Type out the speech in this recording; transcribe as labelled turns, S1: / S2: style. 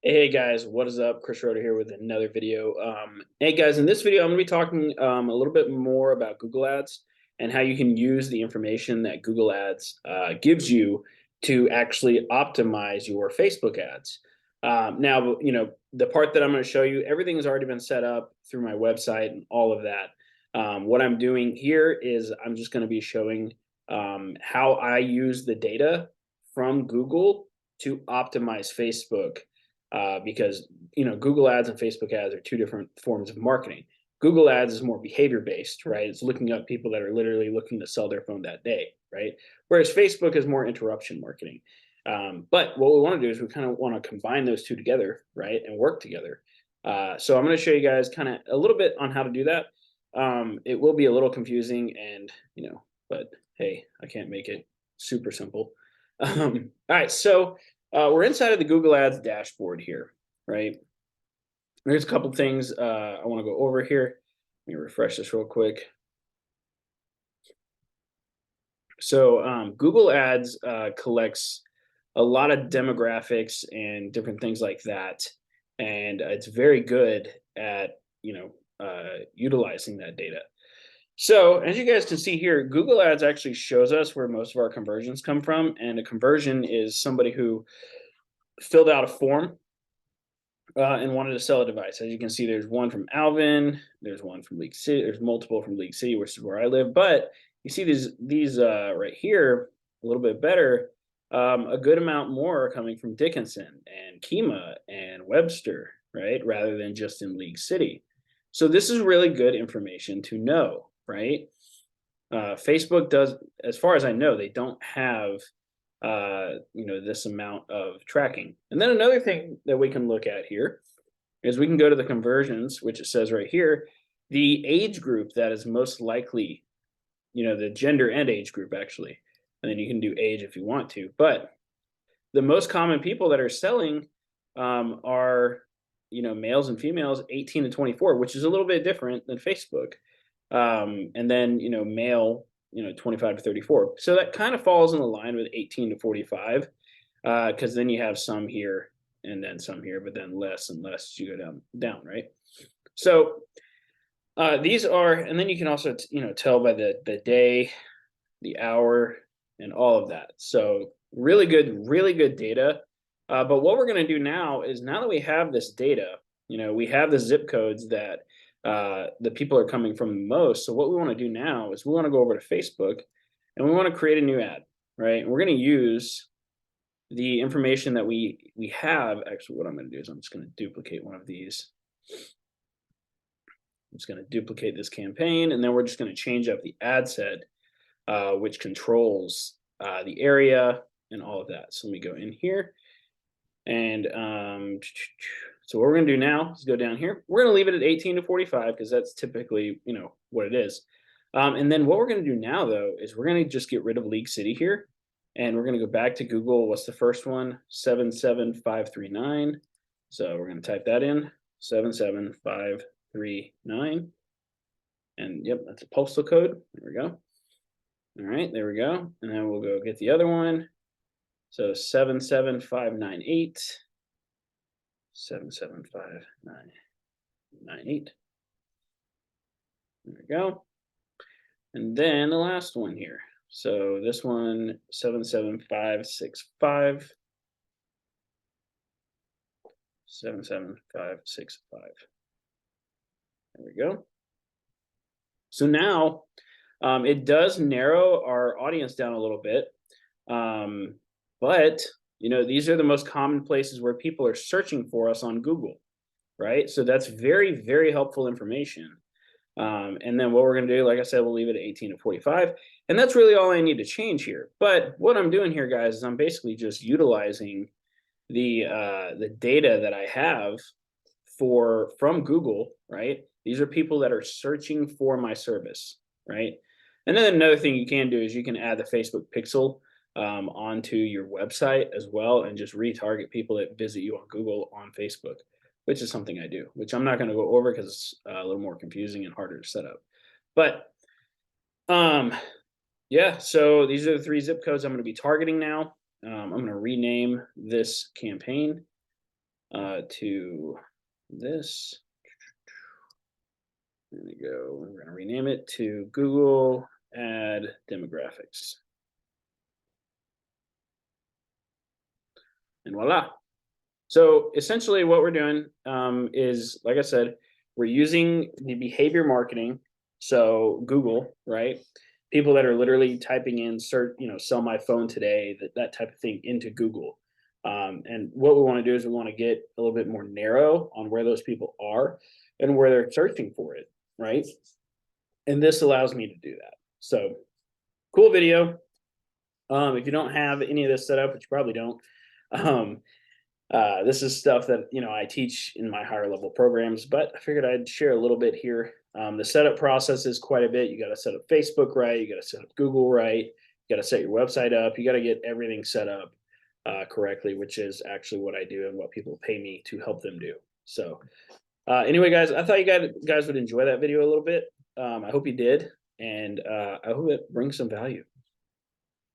S1: Hey guys, what is up? Chris Roder here with another video. Hey guys, in this video, I'm going to be talking a little bit more about Google Ads and how you can use the information that Google Ads gives you to actually optimize your Facebook ads. Now, the part that I'm going to show you, everything has already been set up through my website and all of that. What I'm doing here is I'm just going to be showing how I use the data from Google to optimize Facebook because Google Ads and Facebook ads are two different forms of marketing. Google Ads is more behavior based, right? It's looking up people that are literally looking to sell their phone that day, right? Whereas Facebook is more interruption marketing. But what we want to do is we kind of want to combine those two together, right, and work together. So I'm going to show you guys kind of a little bit on how to do that. It will be a little confusing, and but hey, I can't make it super simple. All right, so we're inside of the Google Ads dashboard here, right? There's a couple things I want to go over here. Let me refresh this real quick. So Google Ads collects a lot of demographics and different things like that, and it's very good at utilizing that data. So as you guys can see here, Google Ads actually shows us where most of our conversions come from, and a conversion is somebody who filled out a form and wanted to sell a device. As you can see, there's one from Alvin, there's one from League City, there's multiple from League City, which is where I live. But you see these right here a little bit better. A good amount more are coming from Dickinson and Kima and Webster, right? Rather than just in League City. So this is really good information to know, right? Facebook does, as far as I know, they don't have this amount of tracking. And then another thing that we can look at here is we can go to the conversions, which it says right here, the age group that is most likely, the gender and age group actually. And then you can do age if you want to. But the most common people that are selling are, males and females 18 to 24, which is a little bit different than Facebook. And then, male 25 to 34. So that kind of falls in the line with 18 to 45, because then you have some here and then some here, but then less and less as you go down, right? So these are, and then you can also, tell by the day, the hour, and all of that. So really good data. But what we're going to do now is now that we have this data, we have the zip codes that the people are coming from the most. So what we want to do now is we want to go over to Facebook and we want to create a new ad, right? And we're going to use the information that we have. Actually, what I'm going to do is I'm just going to duplicate one of these. I'm just going to duplicate this campaign, and then we're just going to change up the ad set, which controls the area and all of that. So let me go in here. And so what we're going to do now is go down here. We're going to leave it at 18 to 45 because that's typically, what it is. And then what we're going to do now, though, is we're going to just get rid of League City here. And we're going to go back to Google. What's the first one? 77539. So we're going to type that in, 77539. And yep, that's a postal code. There we go. All right, there we go. And then we'll go get the other one. So 77598. 77598. There we go. And then the last one here. So this one, 77565. 77565. There we go. So now it does narrow our audience down a little bit. But these are the most common places where people are searching for us on Google, right? So that's very, very helpful information. And then what we're going to do, like I said, we'll leave it at 18 to 45. And that's really all I need to change here. But what I'm doing here, guys, is I'm basically just utilizing the data that I have from Google, right? These are people that are searching for my service, right? And then another thing you can do is you can add the Facebook pixel onto your website as well and just retarget people that visit you on Google on Facebook, which is something I do, which I'm not going to go over because it's a little more confusing and harder to set up. But yeah, so these are the 3 zip codes I'm going to be targeting now. I'm going to rename this campaign. to this. There we go. We're going to rename it to Google Ad Demographics. And voila. So essentially what we're doing is, like I said, we're using the behavior marketing. So Google, right? People that are literally typing in search, sell my phone today, that type of thing into Google. And what we want to do is we want to get a little bit more narrow on where those people are and where they're searching for it, right? And this allows me to do that. So cool video. If you don't have any of this set up, which you probably don't, um, this is stuff that I teach in my higher level programs, but I figured I'd share a little bit here. The setup process is quite a bit. You got to set up Facebook right, you got to set up Google right, you got to set your website up, you got to get everything set up correctly, which is actually what I do and what people pay me to help them do. So anyway, guys, I thought you guys would enjoy that video a little bit. I hope you did, and I hope it brings some value.